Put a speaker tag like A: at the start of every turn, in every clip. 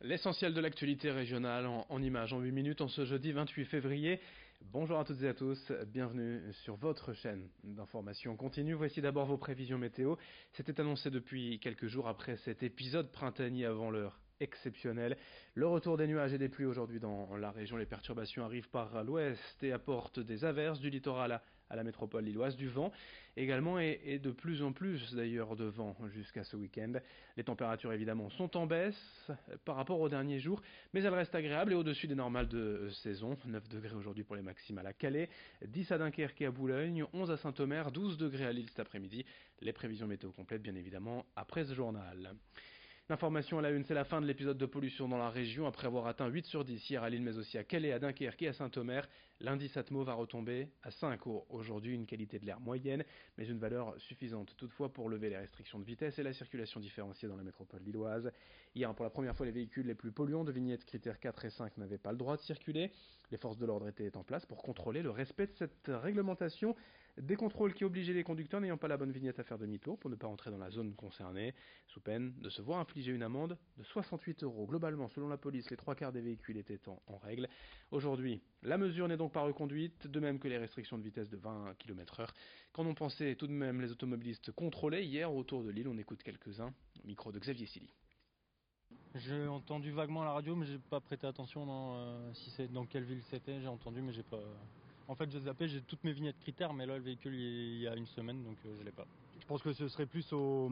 A: L'essentiel de l'actualité régionale en images en 8 minutes en ce jeudi 28 février. Bonjour à toutes et à tous, bienvenue sur votre chaîne d'information continue. Voici d'abord vos prévisions météo. C'était annoncé depuis quelques jours après cet épisode printanier avant l'heure exceptionnel. Le retour des nuages et des pluies aujourd'hui dans la région. Les perturbations arrivent par l'ouest et apportent des averses du littoral à la métropole lilloise, du vent également et de plus en plus d'ailleurs de vent jusqu'à ce week-end. Les températures évidemment sont en baisse par rapport aux derniers jours, mais elles restent agréables et au-dessus des normales de saison. 9 degrés aujourd'hui pour les maximales à Calais, 10 à Dunkerque et à Boulogne, 11 à Saint-Omer, 12 degrés à Lille cet après-midi. Les prévisions météo complètes bien évidemment après ce journal. L'information à la une, c'est la fin de l'épisode de pollution dans la région. Après avoir atteint 8 sur 10 hier à Lille, mais aussi à Calais, à Dunkerque et à Saint-Omer, l'indice Atmo va retomber à 5 aujourd'hui, une qualité de l'air moyenne, mais une valeur suffisante toutefois pour lever les restrictions de vitesse et la circulation différenciée dans la métropole lilloise. Hier, pour la première fois, les véhicules les plus polluants de vignettes critères 4 et 5 n'avaient pas le droit de circuler. Les forces de l'ordre étaient en place pour contrôler le respect de cette réglementation. Des contrôles qui obligeaient les conducteurs n'ayant pas la bonne vignette à faire demi-tour pour ne pas entrer dans la zone concernée, sous peine de se voir infliger une amende de 68 €. Globalement, selon la police, les 3/4 des véhicules étaient en règle. Aujourd'hui, la mesure n'est donc pas reconduite, de même que les restrictions de vitesse de 20 km/h. Qu'en ont pensé tout de même les automobilistes contrôlés hier autour de Lille? On écoute quelques-uns. Au micro de Xavier Silly.
B: J'ai entendu vaguement à la radio, mais j'ai pas prêté attention si c'est dans quelle ville c'était. J'ai entendu, mais j'ai pas. En fait, j'ai zappé, j'ai toutes mes vignettes critères, mais là, le véhicule, il y a une semaine, donc je l'ai pas.
C: Je pense que ce serait plus au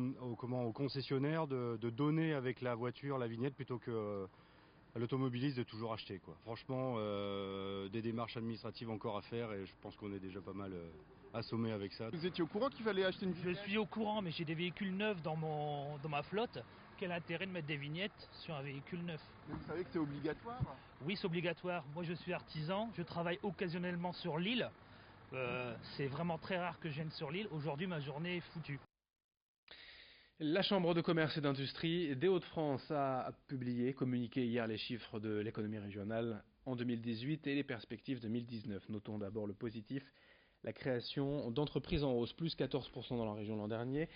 C: concessionnaire de donner avec la voiture la vignette plutôt que à l'automobiliste de toujours acheter, quoi. Franchement, des démarches administratives encore à faire et je pense qu'on est déjà pas mal assommé avec ça.
D: Vous étiez au courant qu'il fallait acheter une vignette?
E: Je suis au courant, mais j'ai des véhicules neufs dans ma flotte. Quel intérêt de mettre des vignettes sur un véhicule neuf?
D: Mais vous savez que c'est obligatoire?
E: Oui, c'est obligatoire. Moi, je suis artisan, je travaille occasionnellement sur l'île. C'est vraiment très rare que je vienne sur l'île. Aujourd'hui, ma journée est foutue.
A: La Chambre de commerce et d'industrie des Hauts-de-France a communiqué hier les chiffres de l'économie régionale en 2018 et les perspectives 2019. Notons d'abord le positif. La création d'entreprises en hausse, plus 14% dans la région l'an dernier,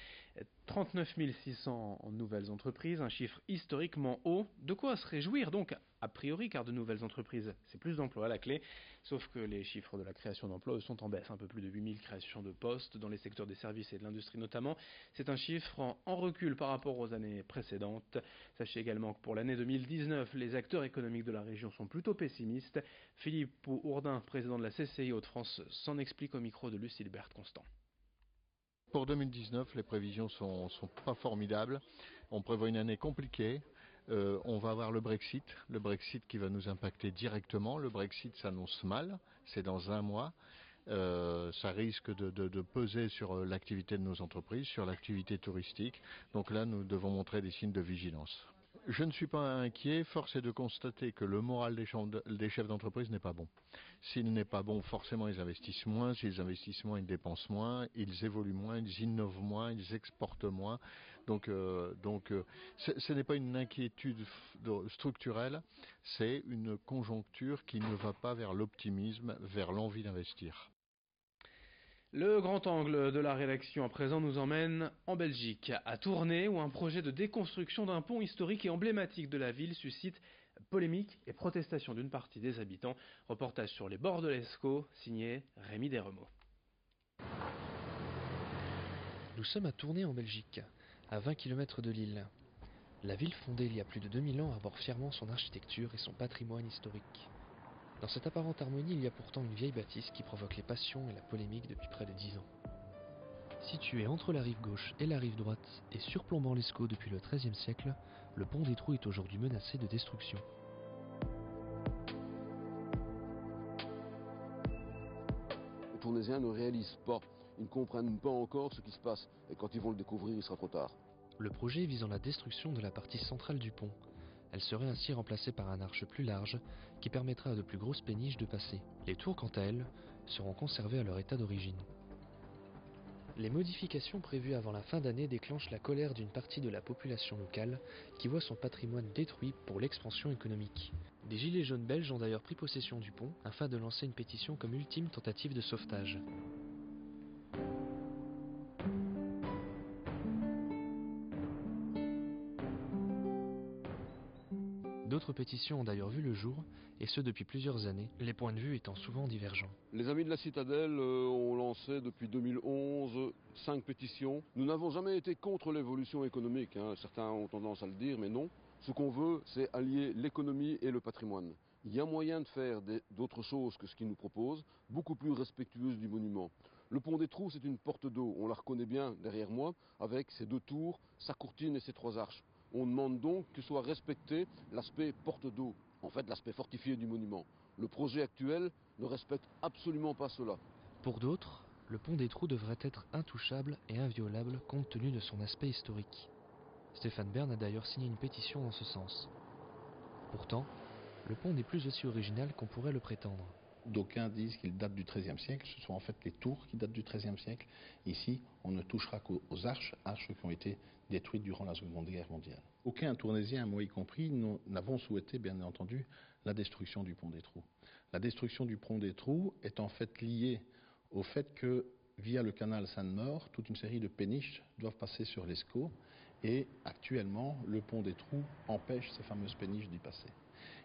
A: 39 600 nouvelles entreprises, un chiffre historiquement haut. De quoi se réjouir donc, a priori, car de nouvelles entreprises, c'est plus d'emplois à la clé, sauf que les chiffres de la création d'emplois sont en baisse, un peu plus de 8000 créations de postes dans les secteurs des services et de l'industrie notamment. C'est un chiffre en recul par rapport aux années précédentes. Sachez également que pour l'année 2019, les acteurs économiques de la région sont plutôt pessimistes. Philippe Ourdin, président de la CCI Hauts-de-France, s'en explique au micro de Lucille Berthe-Constant.
F: Pour 2019, les prévisions sont pas formidables. On prévoit une année compliquée. On va avoir le Brexit qui va nous impacter directement. Le Brexit s'annonce mal, c'est dans un mois. Ça risque de peser sur l'activité de nos entreprises, sur l'activité touristique. Donc là, nous devons montrer des signes de vigilance. Je ne suis pas inquiet, force est de constater que le moral des chefs d'entreprise n'est pas bon. S'il n'est pas bon, forcément ils investissent moins, s'ils investissent moins, ils dépensent moins, ils évoluent moins, ils innovent moins, ils exportent moins. Donc ce n'est pas une inquiétude structurelle, c'est une conjoncture qui ne va pas vers l'optimisme, vers l'envie d'investir.
A: Le grand angle de la rédaction à présent nous emmène en Belgique, à Tournai, où un projet de déconstruction d'un pont historique et emblématique de la ville suscite polémique et protestation d'une partie des habitants. Reportage sur les bords de l'Escaut, signé Rémi Desremeaux.
G: Nous sommes à Tournai en Belgique, à 20 km de Lille. La ville fondée il y a plus de 2000 ans arbore fièrement son architecture et son patrimoine historique. Dans cette apparente harmonie, il y a pourtant une vieille bâtisse qui provoque les passions et la polémique depuis près de 10 ans. Situé entre la rive gauche et la rive droite et surplombant l'Escaut depuis le XIIIe siècle, le pont des Trous est aujourd'hui menacé de destruction.
H: Les Tournaisiens ne réalisent pas, ils ne comprennent pas encore ce qui se passe et quand ils vont le découvrir, il sera trop tard.
G: Le projet visant la destruction de la partie centrale du pont. Elle serait ainsi remplacée par un arche plus large qui permettra à de plus grosses péniches de passer. Les tours, quant à elles, seront conservées à leur état d'origine. Les modifications prévues avant la fin d'année déclenchent la colère d'une partie de la population locale qui voit son patrimoine détruit pour l'expansion économique. Des gilets jaunes belges ont d'ailleurs pris possession du pont afin de lancer une pétition comme ultime tentative de sauvetage. D'autres pétitions ont d'ailleurs vu le jour, et ce depuis plusieurs années, les points de vue étant souvent divergents.
H: Les Amis de la Citadelle ont lancé depuis 2011 5 pétitions. Nous n'avons jamais été contre l'évolution économique, hein. Certains ont tendance à le dire, mais non. Ce qu'on veut, c'est allier l'économie et le patrimoine. Il y a moyen de faire d'autres choses que ce qu'ils nous proposent, beaucoup plus respectueuses du monument. Le pont des Trous, c'est une porte d'eau, on la reconnaît bien derrière moi, avec ses 2 tours, sa courtine et ses 3 arches. On demande donc que soit respecté l'aspect porte d'eau, en fait l'aspect fortifié du monument. Le projet actuel ne respecte absolument pas cela.
G: Pour d'autres, le pont des Trous devrait être intouchable et inviolable compte tenu de son aspect historique. Stéphane Bern a d'ailleurs signé une pétition dans ce sens. Pourtant, le pont n'est plus aussi original qu'on pourrait le prétendre.
I: D'aucuns disent qu'il date du XIIIe siècle, ce sont en fait les tours qui datent du XIIIe siècle. Ici, on ne touchera qu'aux arches qui ont été détruites durant la Seconde Guerre mondiale. Aucun Tournaisien, moi y compris, n'avons souhaité, bien entendu, la destruction du pont des Trous. La destruction du pont des Trous est en fait liée au fait que, via le canal Seine-Nord, toute une série de péniches doivent passer sur l'Escaut, et actuellement, le pont des Trous empêche ces fameuses péniches d'y passer.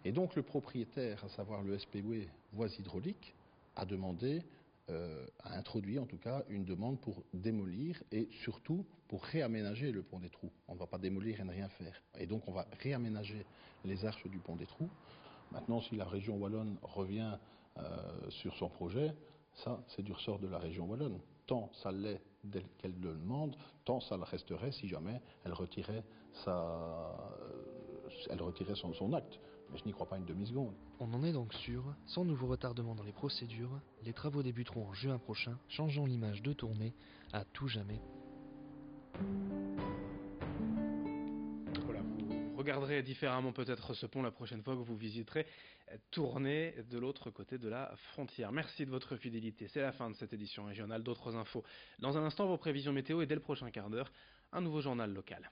I: Et donc le propriétaire, à savoir le SPW Voies Hydrauliques, a demandé, a introduit en tout cas une demande pour démolir et surtout pour réaménager le pont des Trous. On ne va pas démolir et ne rien faire. Et donc on va réaménager les arches du pont des Trous. Maintenant, si la région wallonne revient sur son projet, ça c'est du ressort de la région wallonne. Tant ça l'est dès qu'elle le demande, tant ça le resterait si jamais elle retirait son acte. Mais je n'y crois pas une demi-seconde.
G: On en est donc sûr, sans nouveau retardement dans les procédures, les travaux débuteront en juin prochain, changeant l'image de Tournai à tout jamais.
A: Voilà, vous regarderez différemment peut-être ce pont la prochaine fois que vous visiterez Tournai de l'autre côté de la frontière. Merci de votre fidélité. C'est la fin de cette édition régionale. D'autres infos dans un instant, vos prévisions météo et dès le prochain quart d'heure, un nouveau journal local.